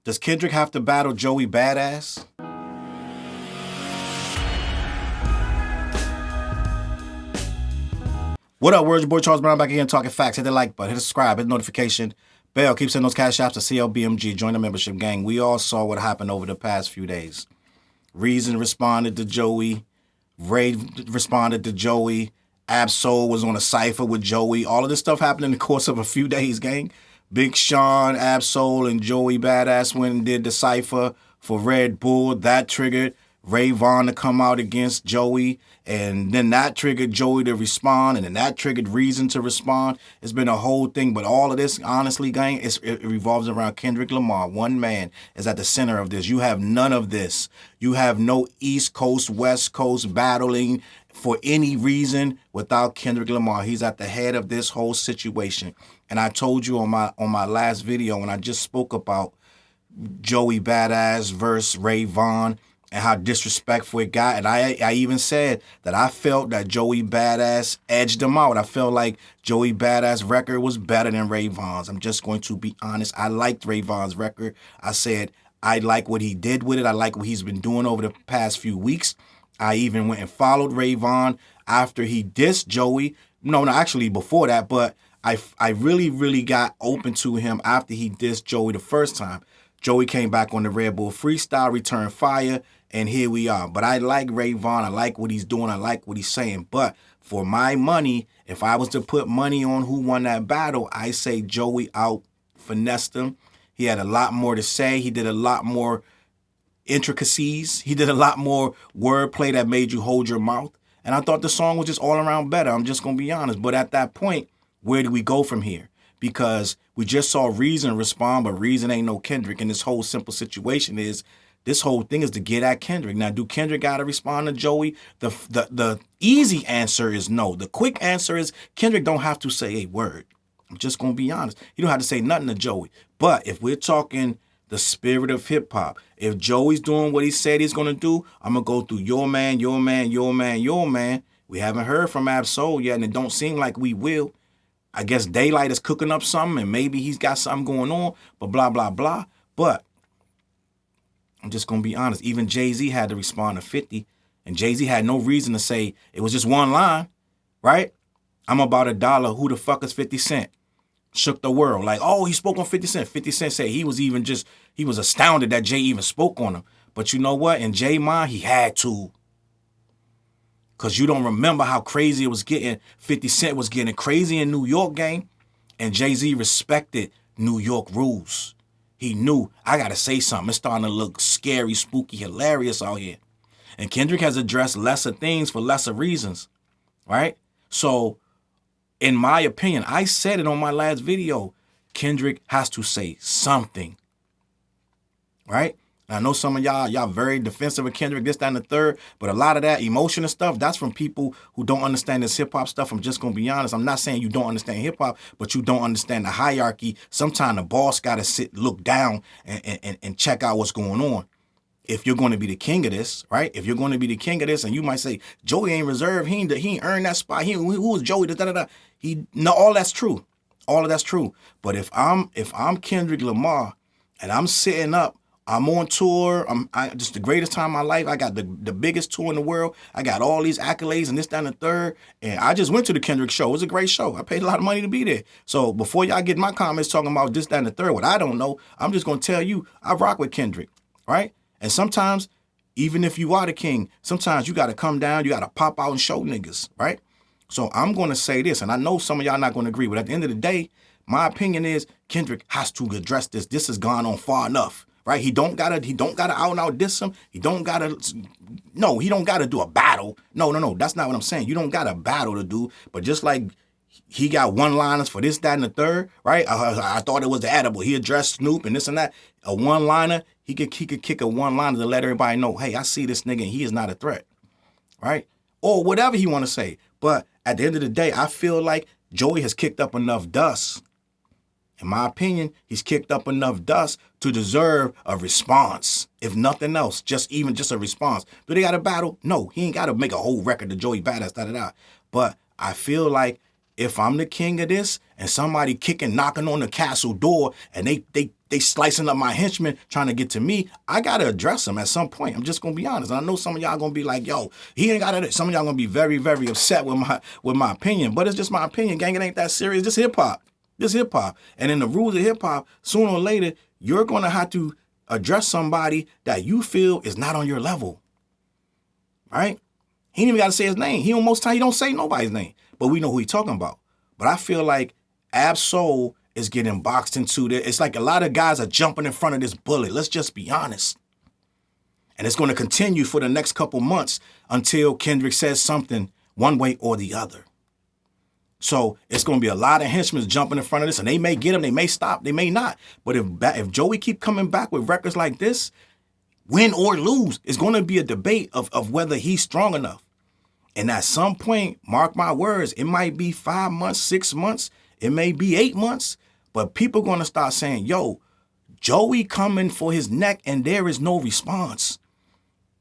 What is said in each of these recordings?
Does Kendrick have to battle Joey Badass? What up, words? Your boy Challz Brown back again talking facts. Hit the like button, hit the subscribe, hit the notification bell. Keep sending those Cashaps to CLBMG. Join the membership gang. We all saw what happened over the past few days. Reason responded to Joey. Ray responded to Joey. Ab-Soul was on a cipher with Joey. All of this stuff happened in the course of a few days, gang. Big Sean, Ab-Soul, and Joey Badass went and did the cipher for Red Bull. That triggered Ray Vaughn to come out against Joey, and then that triggered Joey to respond, and then that triggered Reason to respond. It's been a whole thing, but all of this, honestly, gang, it revolves around Kendrick Lamar. One man is at the center of this. You have none of this. You have no East Coast, West Coast battling for any reason without Kendrick Lamar. He's at the head of this whole situation. And I told you on my last video when I just spoke about Joey Badass versus Ray Vaughn and how disrespectful it got. And I even said that I felt that Joey Badass edged him out. I felt like Joey Badass record was better than Ray Vaughn's. I'm just going to be honest. I liked Ray Vaughn's record. I said I like what he did with it. I like what he's been doing over the past few weeks. I even went and followed Ray Vaughn after he dissed Joey. No, actually before that, but I really got open to him after he dissed Joey the first time. Joey came back on the Red Bull freestyle, returned fire, and here we are. But I like Ray Vaughn. I like what he's doing. I like what he's saying. But for my money, if I was to put money on who won that battle, I say Joey out finessed him. He had a lot more to say. He did a lot more intricacies. He did a lot more wordplay that made you hold your mouth. And I thought the song was just all around better. I'm just going to be honest. But at that point, where do we go from here? Because we just saw Reason respond, but Reason ain't no Kendrick. And this whole simple situation is, this whole thing is to get at Kendrick. Now, do Kendrick got to respond to Joey? The easy answer is no. The quick answer is Kendrick don't have to say a word. I'm just going to be honest. He don't have to say nothing to Joey. But if we're talking the spirit of hip-hop, if Joey's doing what he said he's going to do, I'm going to go through your man, your man, your man, your man. We haven't heard from Ab-Soul yet, and it don't seem like we will. I guess Daylight is cooking up something, and maybe he's got something going on, but blah, blah, blah. But I'm just going to be honest. Even Jay-Z had to respond to 50, and Jay-Z had no reason to say it was just one line, right? I'm about $1. Who the fuck is 50 Cent? Shook the world. Like, oh, he spoke on 50 Cent. 50 Cent said he was astounded that Jay even spoke on him. But you know what? In Jay mind, he had to. Because you don't remember how crazy it was getting. 50 Cent was getting crazy in New York, gang. And Jay-Z respected New York rules. He knew, I got to say something. It's starting to look scary, spooky, hilarious out here. And Kendrick has addressed lesser things for lesser reasons, right? So, in my opinion, I said it on my last video, Kendrick has to say something, right? I know some of y'all very defensive of Kendrick, this, that, and the third, but a lot of that emotional stuff, that's from people who don't understand this hip-hop stuff. I'm just going to be honest. I'm not saying you don't understand hip-hop, but you don't understand the hierarchy. Sometimes the boss got to look down and check out what's going on. If you're going to be the king of this, right? If you're going to be the king of this, and you might say, Joey ain't reserved, he ain't earned that spot. Who was Joey? No, all that's true. All of that's true. But if I'm Kendrick Lamar and I'm sitting up, I'm on tour. Just the greatest time of my life. I got the biggest tour in the world. I got all these accolades and this, that, and the third. And I just went to the Kendrick show. It was a great show. I paid a lot of money to be there. So before y'all get my comments talking about this, that, and the third, what I don't know, I'm just going to tell you, I rock with Kendrick, right? And sometimes, even if you are the king, sometimes you got to come down, you got to pop out and show niggas, right? So I'm going to say this, and I know some of y'all not going to agree, but at the end of the day, my opinion is Kendrick has to address this. This has gone on far enough. Right? He don't gotta out and out diss him. He don't gotta do a battle. No. That's not what I'm saying. You don't got a battle to do. But just like he got one-liners for this, that, and the third, right? I thought it was the edible. He addressed Snoop and this and that. A one-liner, he could kick a one-liner to let everybody know, hey, I see this nigga and he is not a threat. Right? Or whatever he want to say. But at the end of the day, I feel like Joey has kicked up enough dust. In my opinion, he's kicked up enough dust to deserve a response. If nothing else, just a response. Do they got a battle? No, he ain't got to make a whole record to Joey Badass, da-da-da. But I feel like if I'm the king of this and somebody knocking on the castle door and they they slicing up my henchmen trying to get to me. I got to address them at some point. I'm just going to be honest. And I know some of y'all going to be like, yo, he ain't got it. Some of y'all going to be very, very upset with my opinion. But it's just my opinion, gang. It ain't that serious. Just hip-hop. Just hip-hop. And in the rules of hip-hop, sooner or later, you're going to have to address somebody that you feel is not on your level. Right? He ain't even got to say his name. Most time he don't say nobody's name. But we know who he talking about. But I feel like Ab-Soul is getting boxed into there. It's like a lot of guys are jumping in front of this bullet. Let's just be honest. And it's going to continue for the next couple months until Kendrick says something one way or the other. So it's going to be a lot of henchmen jumping in front of this, and they may get him, they may stop, they may not. But if Joey keep coming back with records like this, win or lose, it's going to be a debate of whether he's strong enough. And at some point, mark my words, it might be 5 months, 6 months, it may be 8 months, but people going to start saying, yo, Joey coming for his neck and there is no response.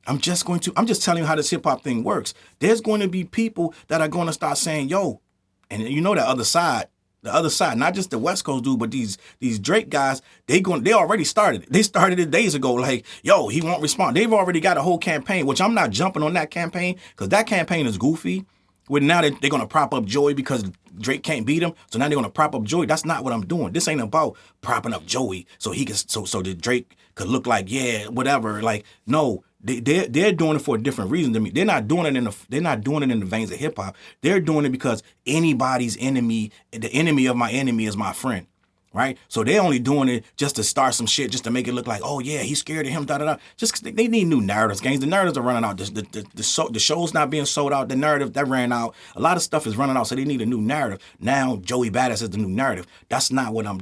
I'm just telling you how this hip hop thing works. There's going to be people that are going to start saying, yo, and you know the other side, not just the West Coast dude, but these Drake guys, they already started it. They started it days ago, like, yo, he won't respond. They've already got a whole campaign, which I'm not jumping on that campaign, because that campaign is goofy. Well, now they're going to prop up Joey because Drake can't beat him. So now they're going to prop up Joey. That's not what I'm doing. This ain't about propping up Joey so he can so that Drake could look like, yeah, whatever. Like, no, they're doing it for a different reason than me. They're not doing it in the veins of hip hop. They're doing it because anybody's enemy, the enemy of my enemy is my friend. Right? So they're only doing it just to start some shit, just to make it look like, oh yeah, he's scared of him, da-da-da. Just 'cause they need new narratives, gangs. The narratives are running out. The show's not being sold out. The narrative, that ran out. A lot of stuff is running out, so they need a new narrative. Now, Joey Badass is the new narrative. That's not what I'm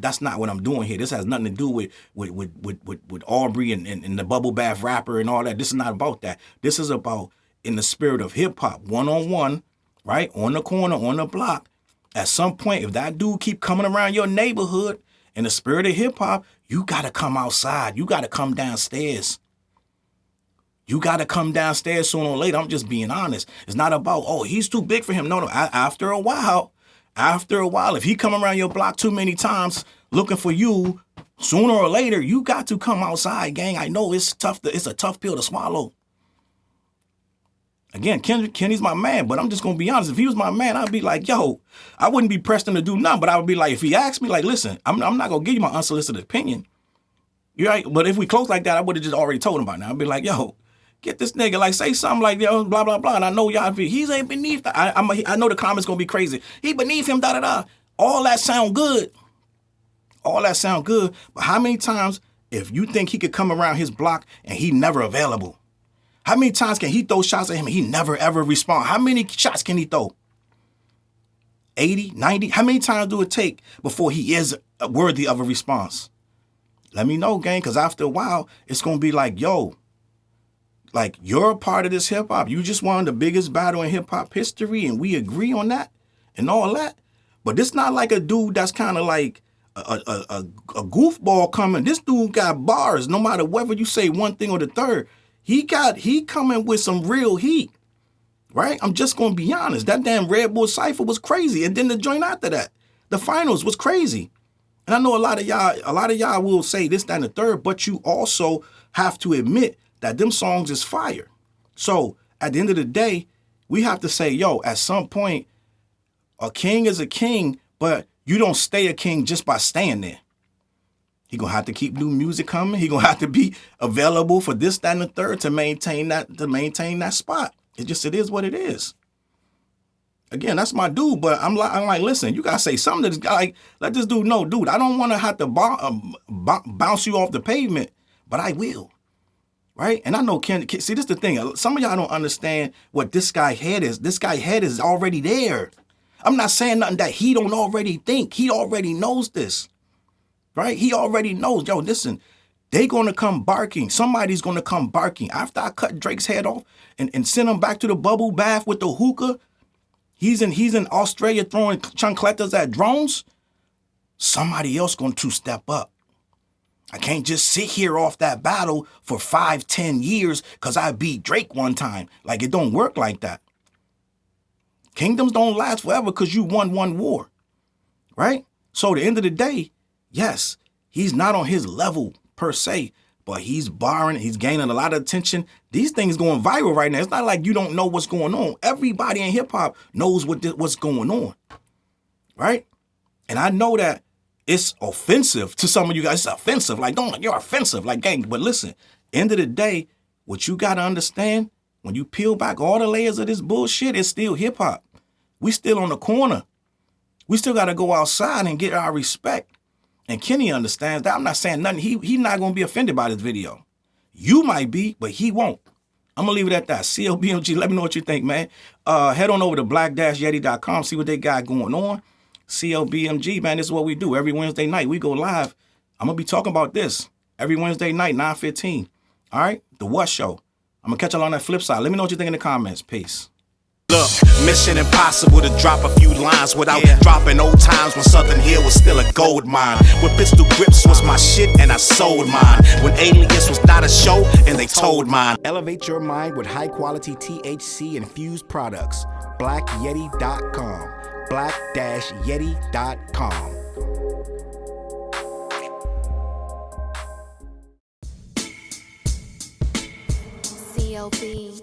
doing here. This has nothing to do with Aubrey and the bubble bath rapper and all that. This is not about that. This is about, in the spirit of hip-hop, one-on-one, right? On the corner, on the block. At some point, if that dude keep coming around your neighborhood in the spirit of hip-hop, you got to come outside. You got to come downstairs. You got to come downstairs sooner or later. I'm just being honest. It's not about, oh, he's too big for him. No. After a while, if he come around your block too many times looking for you, sooner or later, you got to come outside, gang. I know it's tough. It's a tough pill to swallow. Again, Kenny's my man, but I'm just going to be honest. If he was my man, I'd be like, yo, I wouldn't be pressed him to do nothing, but I would be like, if he asked me, like, listen, I'm not going to give you my unsolicited opinion. You're right. But if we close like that, I would have just already told him by now. I'd be like, yo, get this nigga, like, say something like, yo, blah, blah, blah. And I know y'all, he's ain't beneath that. I know the comments going to be crazy. He beneath him, da-da-da. All that sound good. But how many times, if you think he could come around his block and he never available? How many times can he throw shots at him and he never, ever respond? How many shots can he throw? 80, 90? How many times do it take before he is worthy of a response? Let me know, gang, because after a while, it's going to be like, yo, like, you're a part of this hip-hop. You just won the biggest battle in hip-hop history, and we agree on that and all that. But it's not like a dude that's kind of like a goofball coming. This dude got bars, no matter whether you say one thing or the third. He coming with some real heat, right? I'm just going to be honest. That damn Red Bull Cypher was crazy. And then the joint after that, the finals was crazy. And I know a lot of y'all will say this, that, and the third, but you also have to admit that them songs is fire. So at the end of the day, we have to say, yo, at some point, a king is a king, but you don't stay a king just by staying there. He gonna have to keep new music coming. He gonna have to be available for this, that, and the third to maintain that spot. It is what it is. Again, that's my dude, but I'm like, listen, you gotta say something to this guy. Like, let this dude know, dude, I don't want to have to bounce you off the pavement, but I will, right? And I know see, this is the thing. Some of y'all don't understand what this guy head is. This guy head is already there. I'm not saying nothing that he don't already think. He already knows this. Right? He already knows, yo, listen, they going to come barking. Somebody's going to come barking. After I cut Drake's head off and send him back to the bubble bath with the hookah, he's in Australia throwing chancletas at drones. Somebody else going to step up. I can't just sit here off that battle for 5-10 years because I beat Drake one time. Like, it don't work like that. Kingdoms don't last forever because you won one war. Right? So at the end of the day, yes, He's not on his level per se, but he's borrowing, he's gaining a lot of attention. These things going viral right now. It's not like you don't know what's going on. Everybody in hip hop knows what's going on, right? And I know that it's offensive to some of you guys. It's offensive. Like, don't, you're offensive. Like, gang, but listen, end of the day, what you got to understand, when you peel back all the layers of this bullshit, it's still hip hop. We still on the corner. We still got to go outside and get our respect. And Kenny understands that. I'm not saying nothing. He not going to be offended by this video. You might be, but he won't. I'm going to leave it at that. CLBMG, let me know what you think, man. Head on over to black-yeti.com, see what they got going on. CLBMG, man, this is what we do. Every Wednesday night, we go live. I'm going to be talking about this every Wednesday night, 9:15. All right? The What Show. I'm going to catch y'all on that flip side. Let me know what you think in the comments. Peace. Look, mission impossible to drop a few lines without dropping old times when Southern Hill was still a gold mine. When pistol grips was my shit and I sold mine. When Alias was not a show and they told mine. Elevate your mind with high quality THC infused products. BlackYeti.com. Black-Yeti.com. CLB.